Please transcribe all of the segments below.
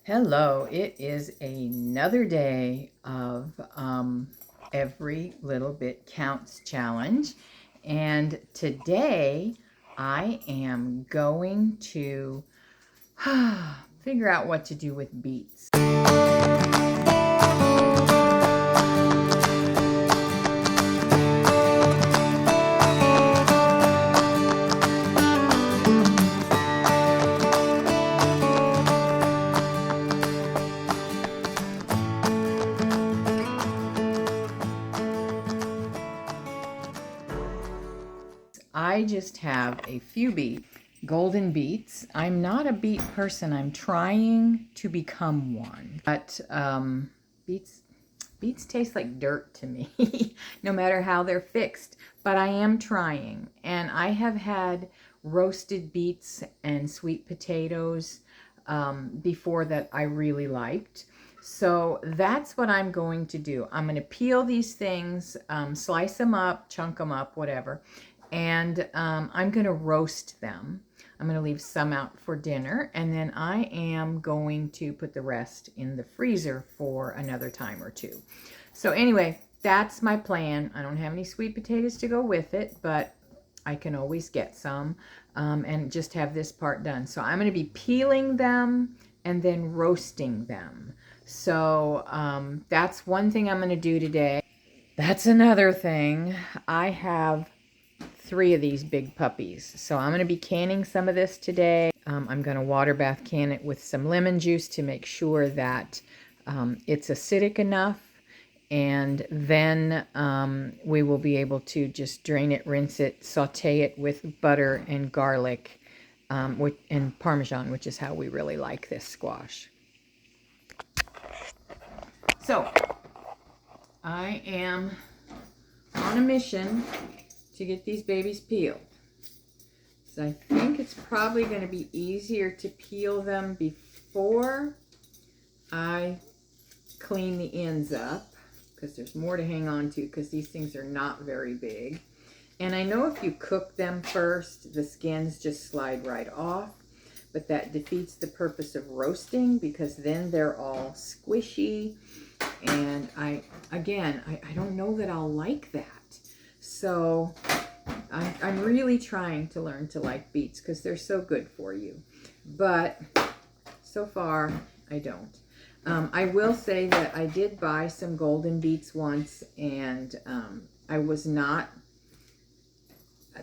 Hello, it is another day of Every Little Bit Counts challenge. And today I am going to figure out what to do with beets. I just have a few golden beets. I'm not a beet person. I'm trying to become one. But beets taste like dirt to me, no matter how they're fixed. But I am trying. And I have had roasted beets and sweet potatoes before that I really liked. So that's what I'm going to do. I'm going to peel these things, slice them up, chunk them up, whatever. And I'm going to roast them. I'm going to leave some out for dinner, and then I am going to put the rest in the freezer for another time or two. So anyway, that's my plan. I don't have any sweet potatoes to go with it, but I can always get some and just have this part done. So I'm going to be peeling them and then roasting them. So that's one thing I'm going to do today. That's another thing. I have 3 of these big puppies. So I'm going to be canning some of this today. I'm going to water bath can it with some lemon juice to make sure that it's acidic enough. And then we will be able to just drain it, rinse it, saute it with butter and garlic and Parmesan, which is how we really like this squash. So I am on a mission to get these babies peeled. So I think it's probably going to be easier to peel them before I clean the ends up, because there's more to hang on to, because these things are not very big. And I know if you cook them first, the skins just slide right off, but that defeats the purpose of roasting, because then they're all squishy. And I don't know that I'll like that. So I'm really trying to learn to like beets because they're so good for you. But so far, I don't. I will say that I did buy some golden beets once, and I was not,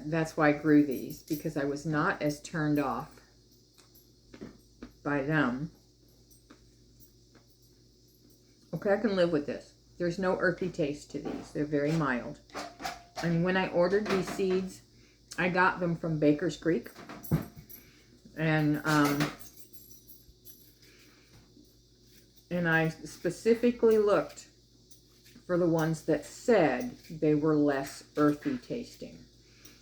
that's why I grew these, because I was not as turned off by them. Okay, I can live with this. There's no earthy taste to these. They're very mild. And when I ordered these seeds, I got them from Baker's Creek. And I specifically looked for the ones that said they were less earthy tasting.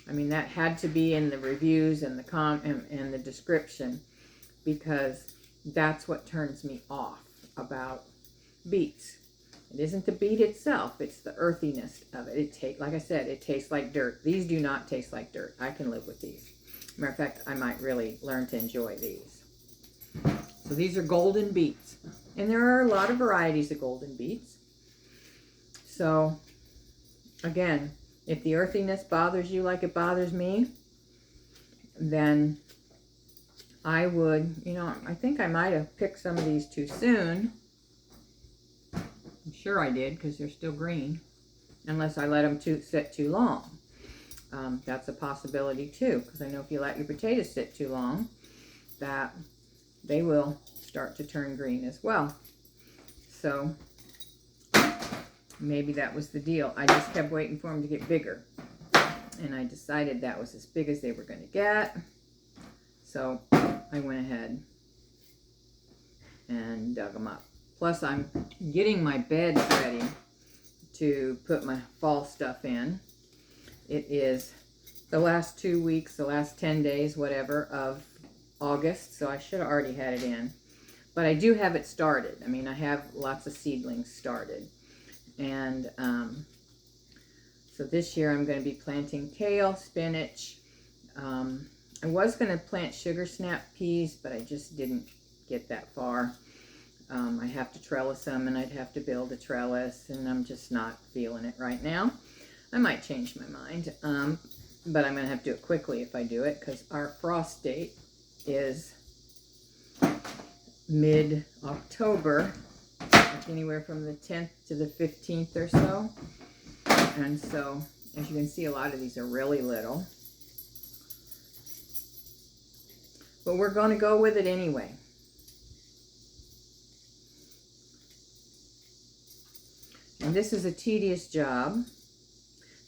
I mean, that had to be in the reviews and and the description, because that's what turns me off about beets. It isn't the beet itself, it's the earthiness of it. Like I said, it tastes like dirt. These do not taste like dirt. I can live with these. Matter of fact, I might really learn to enjoy these. So these are golden beets. And there are a lot of varieties of golden beets. So, again, if the earthiness bothers you like it bothers me, then I would, I think I might have picked some of these too soon. I'm sure I did, because they're still green, unless I let them sit too long. That's a possibility too, because I know if you let your potatoes sit too long, that they will start to turn green as well. So maybe that was the deal. I just kept waiting for them to get bigger, and I decided that was as big as they were going to get. So I went ahead and dug them up. Plus, I'm getting my bed ready to put my fall stuff in. It is the last 2 weeks, the last 10 days, whatever, of August, so I should have already had it in. But I do have it started. I mean, I have lots of seedlings started. And so this year I'm going to be planting kale, spinach. I was going to plant sugar snap peas, but I just didn't get that far. I have to trellis them, and I'd have to build a trellis, and I'm just not feeling it right now. I might change my mind, but I'm going to have to do it quickly if I do it, because our frost date is mid-October, like anywhere from the 10th to the 15th or so. And so, as you can see, a lot of these are really little. But we're going to go with it anyway. And this is a tedious job.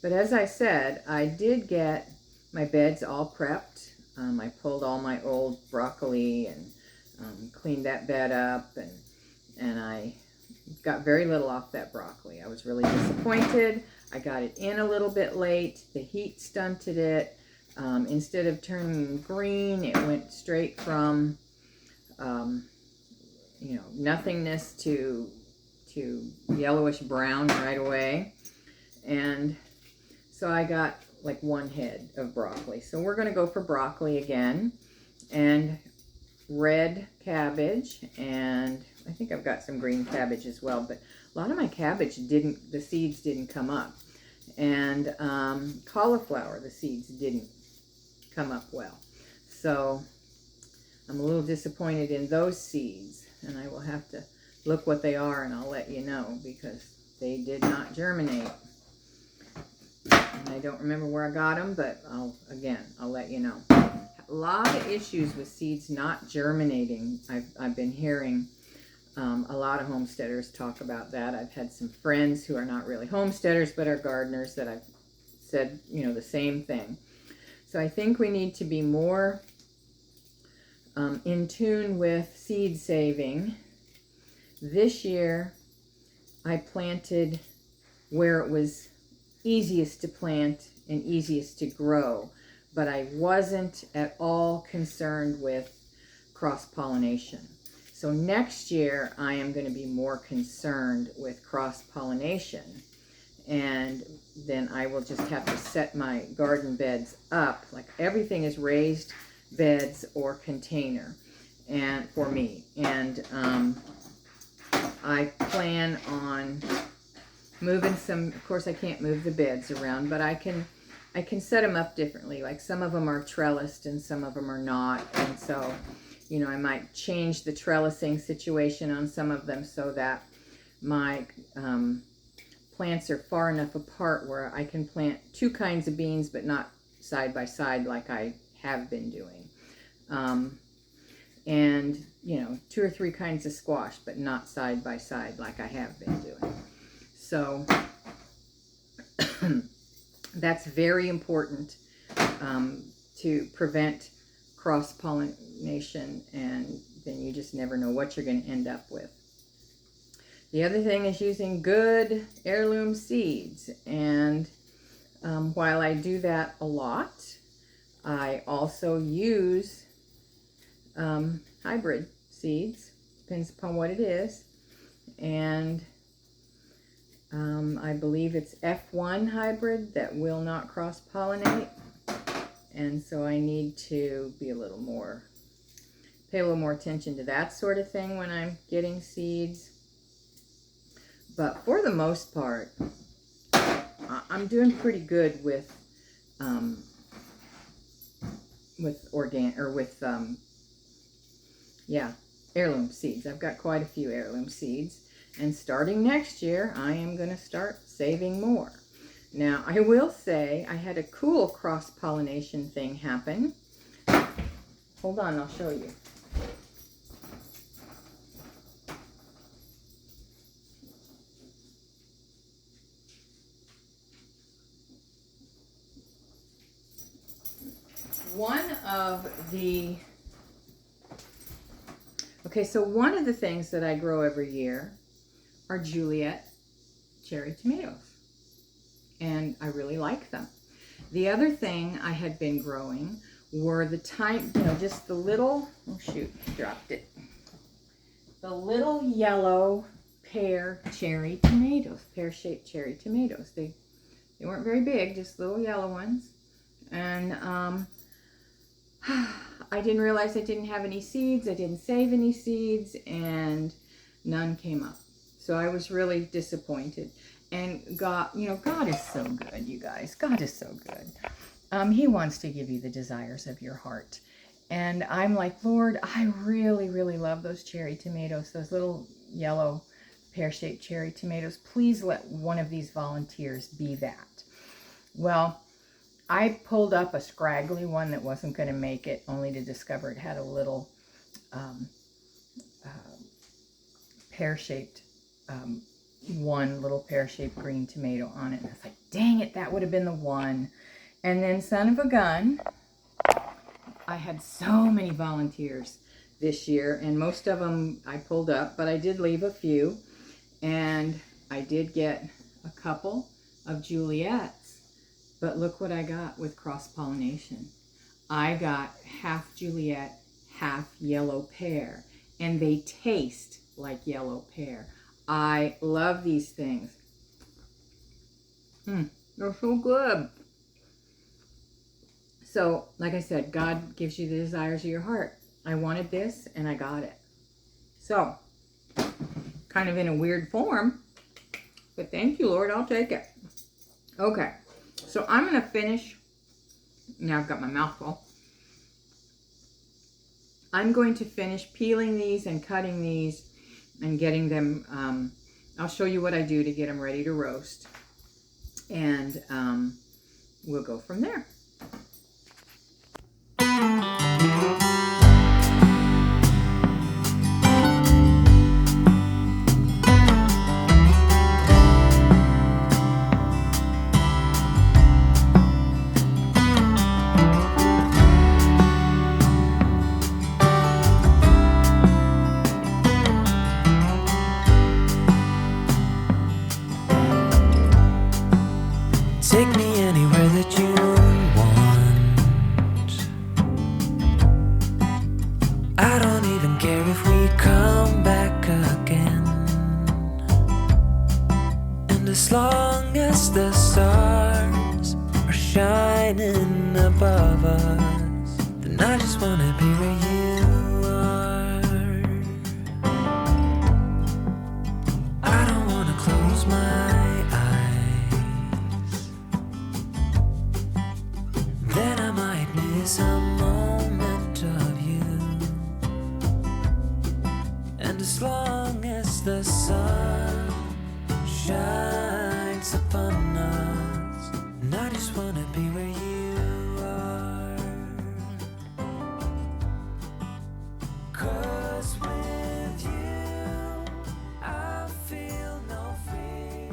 But as I said, I did get my beds all prepped. I pulled all my old broccoli and cleaned that bed up. And I got very little off that broccoli. I was really disappointed. I got it in a little bit late. The heat stunted it. Instead of turning green, it went straight from, you know, nothingness to yellowish brown right away. And so I got like one head of broccoli. So we're going to go for broccoli again, and red cabbage, and I think I've got some green cabbage as well, but a lot of my cabbage the seeds didn't come up. And cauliflower, the seeds didn't come up well. So I'm a little disappointed in those seeds, and I will have to look what they are, and I'll let you know, because they did not germinate. And I don't remember where I got them, but I'll let you know. A lot of issues with seeds not germinating. I've been hearing a lot of homesteaders talk about that. I've had some friends who are not really homesteaders but are gardeners that I've said, you know, the same thing. So I think we need to be more in tune with seed saving. This year I planted where it was easiest to plant and easiest to grow, but I wasn't at all concerned with cross-pollination. So next year I am going to be more concerned with cross-pollination, and then I will just have to set my garden beds up. Like, everything is raised beds or container, and for me, and I plan on moving some. Of course I can't move the beds around, but I can set them up differently. Like, some of them are trellised and some of them are not, and so, you know, I might change the trellising situation on some of them so that my plants are far enough apart where I can plant two kinds of beans, but not side by side like I have been doing. And, you know, 2 or 3 kinds of squash, but not side by side like I have been doing. So that's very important to prevent cross-pollination, and then you just never know what you're going to end up with. The other thing is using good heirloom seeds, and while I do that a lot, I also use hybrid seeds. Depends upon what it is, and I believe it's F1 hybrid that will not cross-pollinate, and so I need to be a little more, pay a little more attention to that sort of thing when I'm getting seeds. But for the most part, I'm doing pretty good with heirloom seeds. I've got quite a few heirloom seeds, and starting next year I am going to start saving more. Now, I will say I had a cool cross-pollination thing happen. Hold on, I'll show you. One of the things that I grow every year are Juliet cherry tomatoes, and I really like them. The other thing I had been growing were the tiny, just the little, oh shoot, dropped it. The little yellow pear-shaped cherry tomatoes. They weren't very big, just little yellow ones. And I didn't realize I didn't have any seeds. I didn't save any seeds, and none came up. So I was really disappointed. And God, you know, God is so good, you guys. God is so good. He wants to give you the desires of your heart. And I'm like, Lord, I really, really love those cherry tomatoes, those little yellow pear-shaped cherry tomatoes. Please let one of these volunteers be that. Well, I pulled up a scraggly one that wasn't going to make it, only to discover it had a little pear-shaped, one little pear-shaped green tomato on it. And I was like, dang it, that would have been the one. And then, son of a gun, I had so many volunteers this year, and most of them I pulled up, but I did leave a few, and I did get a couple of Juliets. But look what I got with cross-pollination. I got half Juliet, half yellow pear, and they taste like yellow pear. I love these things. They're so good. So, like I said, God gives you the desires of your heart. I wanted this, and I got it. So, kind of in a weird form, but thank you, Lord, I'll take it. Okay, so I'm going to finish. Now I've got my mouth full. I'm going to finish peeling these and cutting these and getting them. I'll show you what I do to get them ready to roast. And we'll go from there. Take me anywhere that you want. I don't even care if we come back again. And as long as the stars are shining above us, then I just wanna be where you are. I don't wanna close my then I might miss a moment of you. And as long as the sun shines upon us, and I just wanna be where you are. 'Cause with you I feel no fear,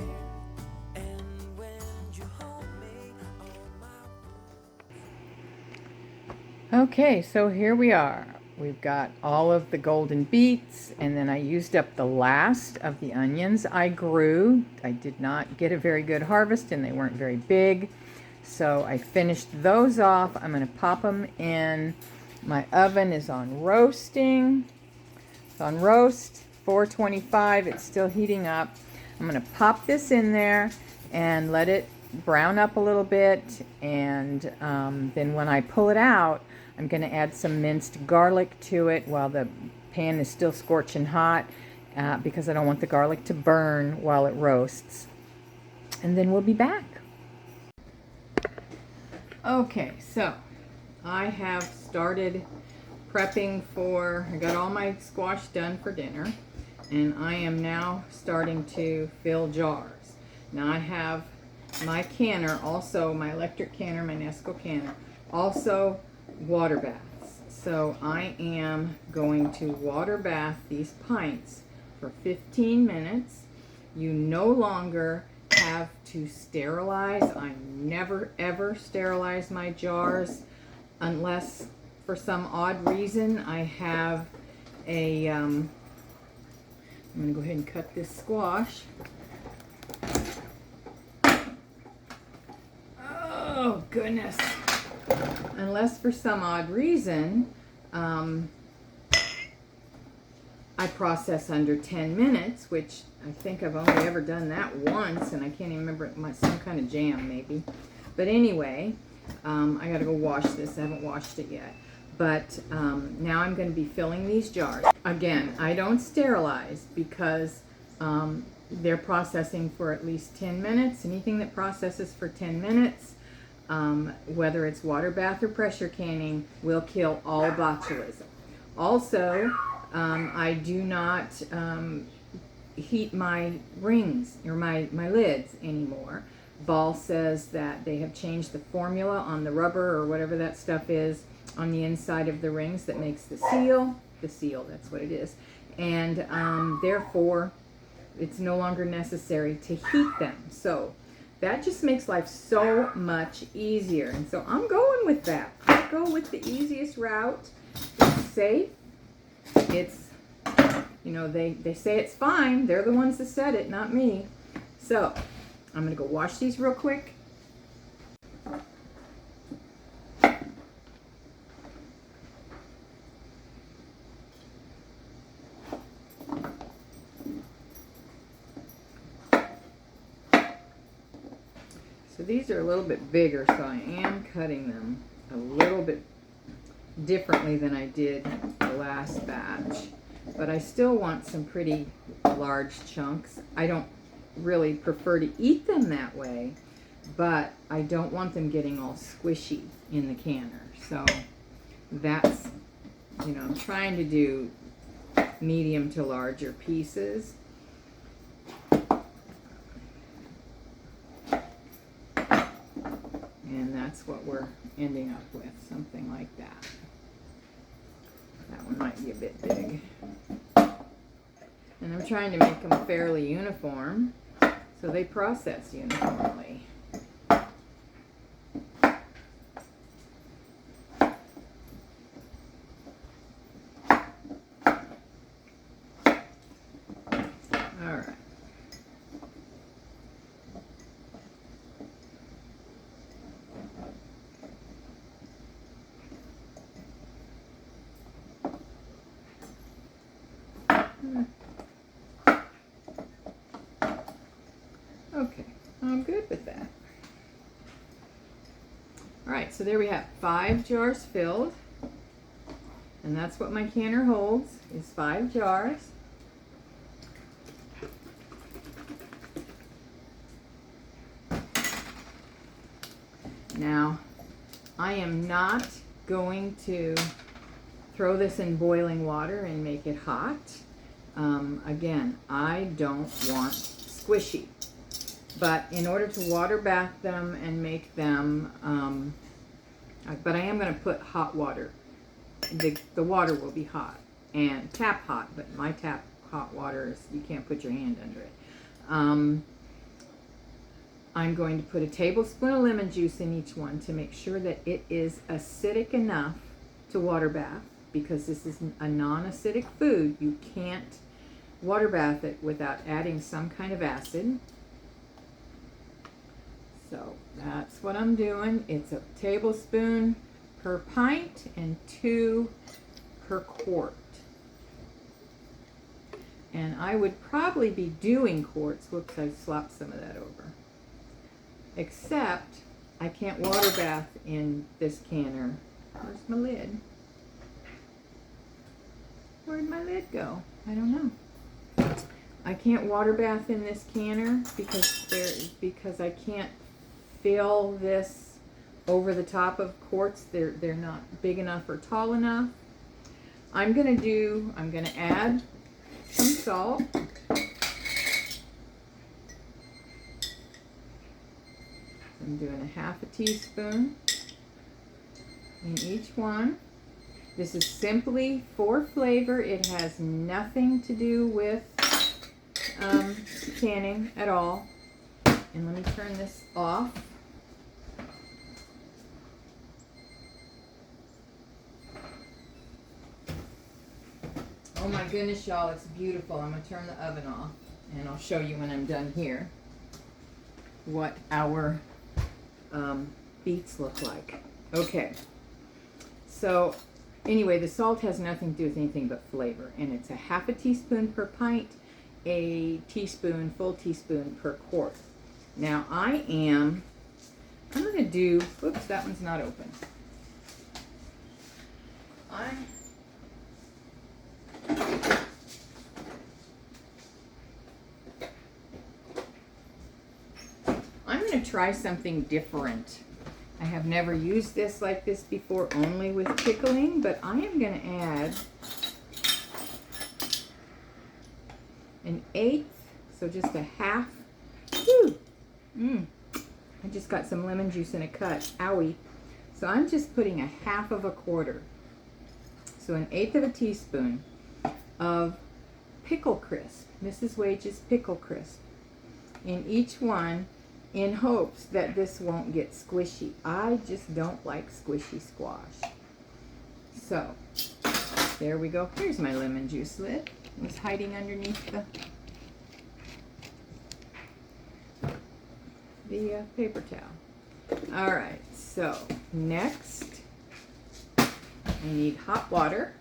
and when you hold me on my Okay, so here we are. We've got all of the golden beets, and then I used up the last of the onions I grew. I did not get a very good harvest, and they weren't very big. So I finished those off. I'm going to pop them in. My oven is on roasting. It's on roast, 425. It's still heating up. I'm going to pop this in there and let it brown up a little bit. And then when I pull it out, I'm going to add some minced garlic to it while the pan is still scorching hot because I don't want the garlic to burn while it roasts. And then we'll be back. Okay, so I have started prepping for, I got all my squash done for dinner, and I am now starting to fill jars. Now I have my canner, also my electric canner, my Nesco canner, also water baths. So I am going to water bath these pints for 15 minutes. You no longer have to sterilize. I never ever sterilize my jars unless for some odd reason I have a I'm gonna go ahead and cut this squash. Oh goodness. Unless for some odd reason I process under 10 minutes, which I think I've only ever done that once, and I can't even remember, some kind of jam maybe. But anyway, I gotta go wash this. I haven't washed it yet. But now I'm going to be filling these jars. Again, I don't sterilize because they're processing for at least 10 minutes. Anything that processes for 10 minutes, whether it's water bath or pressure canning, will kill all botulism. Also, I do not heat my rings or my lids anymore. Ball says that they have changed the formula on the rubber or whatever that stuff is on the inside of the rings that makes the seal, that's what it is. And therefore, it's no longer necessary to heat them. So that just makes life so much easier. And so I'm going with that. I go with the easiest route. It's safe. It's, you know, they say it's fine. They're the ones that said it, not me. So I'm going to go wash these real quick. So these are a little bit bigger, so I am cutting them a little bit differently than I did the last batch. But I still want some pretty large chunks. I don't really prefer to eat them that way, but I don't want them getting all squishy in the canner. So that's, you know, I'm trying to do medium to larger pieces. And that's what we're ending up with, something like that. That one might be a bit big. And I'm trying to make them fairly uniform so they process uniformly. All right. Okay, I'm good with that. All right, so there we have 5 jars filled. And that's what my canner holds, is 5 jars. Now, I am not going to throw this in boiling water and make it hot. Again, I don't want squishy. But in order to water bath them and make them, but I am going to put hot water. The water will be hot and tap hot, but my tap hot water is, you can't put your hand under it. I'm going to put a tablespoon of lemon juice in each one to make sure that it is acidic enough to water bath, because this is a non-acidic food. You can't water bath it without adding some kind of acid. So that's what I'm doing. It's a tablespoon per pint and 2 per quart. And I would probably be doing quarts. Whoops, I slopped some of that over. Except I can't water bath in this canner. Where's my lid? Where'd my lid go? I don't know. I can't water bath in this canner because I can't fill this over the top of quarts. They're not big enough or tall enough. I'm gonna add some salt. I'm doing a 1/2 teaspoon in each one. This is simply for flavor. It has nothing to do with canning at all. And let me turn this off. Oh my goodness, y'all, it's beautiful. I'm going to turn the oven off, and I'll show you when I'm done here what our beets look like. Okay, so anyway, the salt has nothing to do with anything but flavor, and it's a 1/2 teaspoon per pint, a full teaspoon per quart. Now I'm going to do, oops, that one's not open. I'm going to try something different. I have never used this like this before, only with pickling, but I am going to add 1/8, so just a half. Whew. I just got some lemon juice in a cut. Owie. So I'm just putting a 1/2 So 1/8 teaspoon of pickle crisp, Mrs. Wage's pickle crisp, in each one, in hopes that this won't get squishy. I just don't like squishy squash. So there we go. Here's my lemon juice lid. It was hiding underneath the paper towel. All right, so next I need hot water.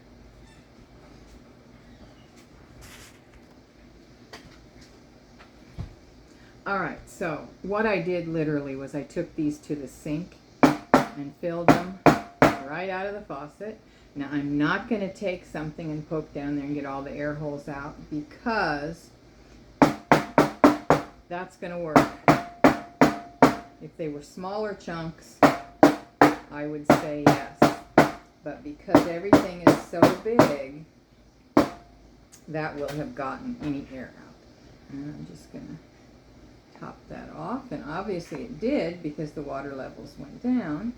All right, so what I did literally was I took these to the sink and filled them right out of the faucet. Now I'm not going to take something and poke down there and get all the air holes out, because that's going to work. If they were smaller chunks, I would say yes. But because everything is so big, that will have gotten any air out. And I'm just going to top that off. And obviously it did, because the water levels went down.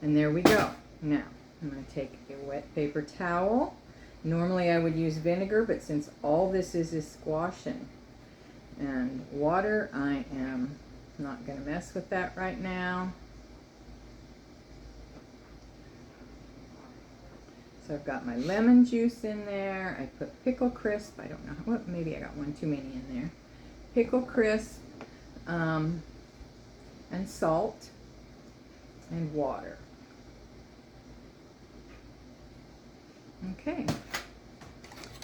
And there we go. Now, I'm going to take a wet paper towel. Normally I would use vinegar, but since all this is squash and water, I am not going to mess with that right now. So I've got my lemon juice in there. I put pickle crisp. I don't know what, maybe I got one too many in there. Pickle crisp, and salt and water. Okay.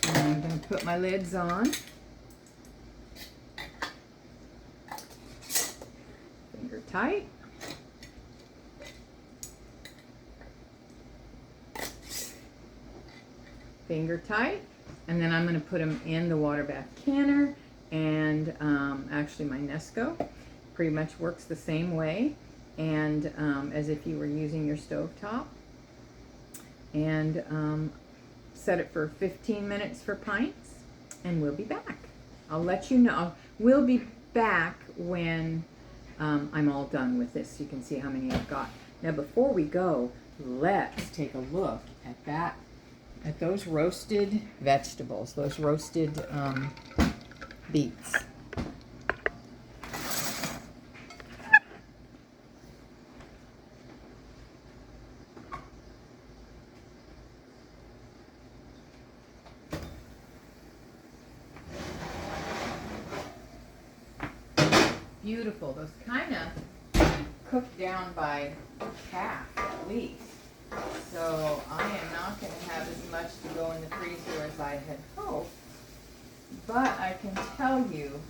And I'm going to put my lids on. Finger tight. Finger tight. And then I'm going to put them in the water bath canner, and actually my Nesco pretty much works the same way, and as if you were using your stovetop. And set it for 15 minutes for pints, and we'll be back. I'll let you know. We'll be back when I'm all done with this, so you can see how many I've got. Now before we go, let's take a look at those roasted vegetables, those roasted beets. Beautiful. Those kind of cooked down by half at least. So I am not going to have as much to go in the freezer as I had hoped. But I can tell you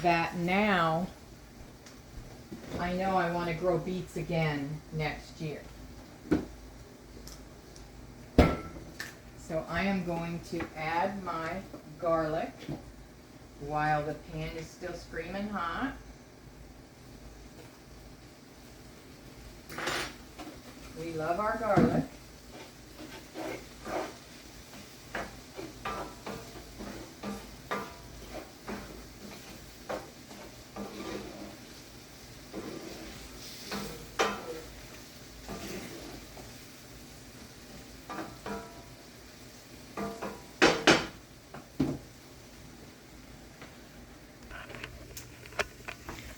that now I know I want to grow beets again next year. So I am going to add my garlic while the pan is still screaming hot. We love our garlic.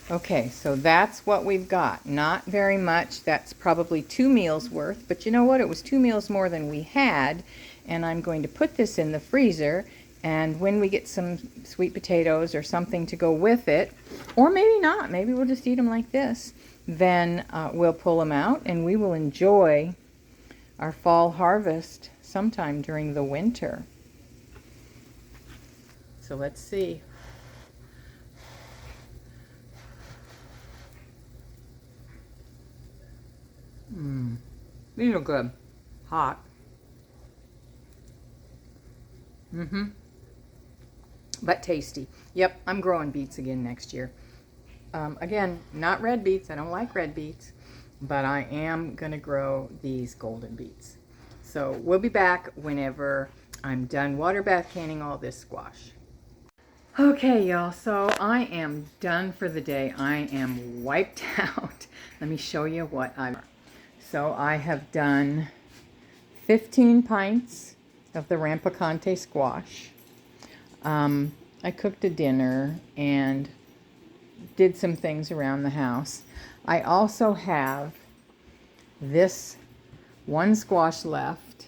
Okay, so that's what we've got. Not very much. That's probably 2 meals worth, but you know what? It was 2 meals more than we had, and I'm going to put this in the freezer, and when we get some sweet potatoes or something to go with it, or maybe not, maybe we'll just eat them like this, then we'll pull them out, and we will enjoy our fall harvest sometime during the winter. So let's see. These are good. Hot. But tasty. Yep, I'm growing beets again next year. Again, not red beets. I don't like red beets, but I am going to grow these golden beets. So we'll be back whenever I'm done water bath canning all this squash. Okay, y'all, so I am done for the day. I am wiped out. Let me show you what I've... So I have done 15 pints of the Rampicante squash. I cooked a dinner and did some things around the house. I also have this one squash left.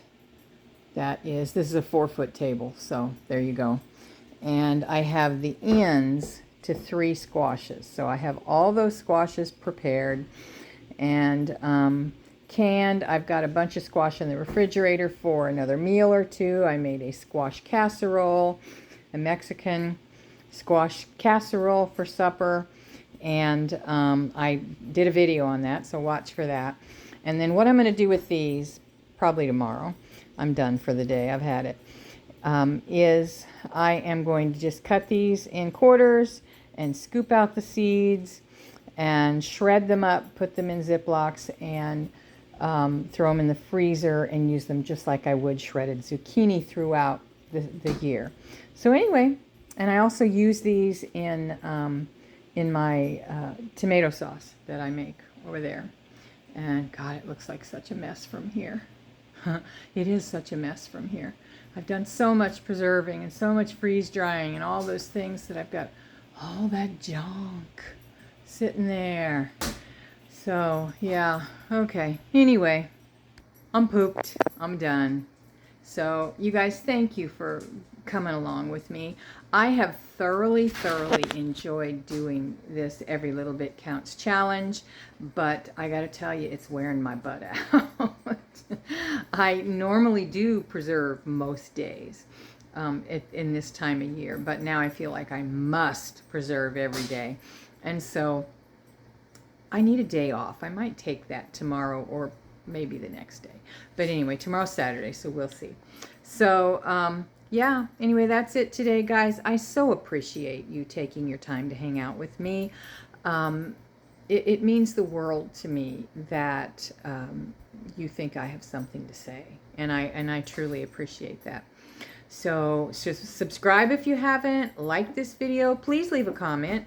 This is a 4-foot table, so there you go. And I have the ends to 3 squashes. So I have all those squashes prepared and canned. I've got a bunch of squash in the refrigerator for another meal or two. I made a squash casserole, a Mexican squash casserole for supper, and I did a video on that, so watch for that. And then what I'm going to do with these, probably tomorrow, I'm done for the day, I've had it, is I am going to just cut these in quarters and scoop out the seeds and shred them up, put them in Ziplocs, and throw them in the freezer and use them just like I would shredded zucchini throughout the year. So anyway, and I also use these in my tomato sauce that I make over there. And God, it looks like such a mess from here. It is such a mess from here. I've done so much preserving and so much freeze drying and all those things that I've got all that junk sitting there. So yeah, okay. Anyway, I'm pooped. I'm done. So you guys, thank you for coming along with me. I have thoroughly enjoyed doing this Every Little Bit Counts challenge, but I got to tell you, it's wearing my butt out. I normally do preserve most days in this time of year, but now I feel like I must preserve every day. And so I need a day off. I might take that tomorrow or maybe the next day. But anyway, tomorrow's Saturday, so we'll see. So, yeah, anyway, that's it today, guys. I so appreciate you taking your time to hang out with me. It means the world to me that you think I have something to say, and I truly appreciate that. So subscribe if you haven't. Like this video. Please leave a comment.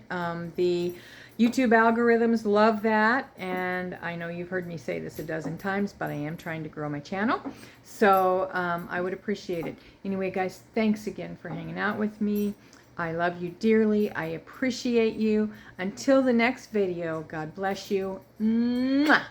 The YouTube algorithms love that, and I know you've heard me say this a dozen times, but I am trying to grow my channel, so I would appreciate it. Anyway, guys, thanks again for hanging out with me. I love you dearly. I appreciate you. Until the next video, God bless you. Mwah!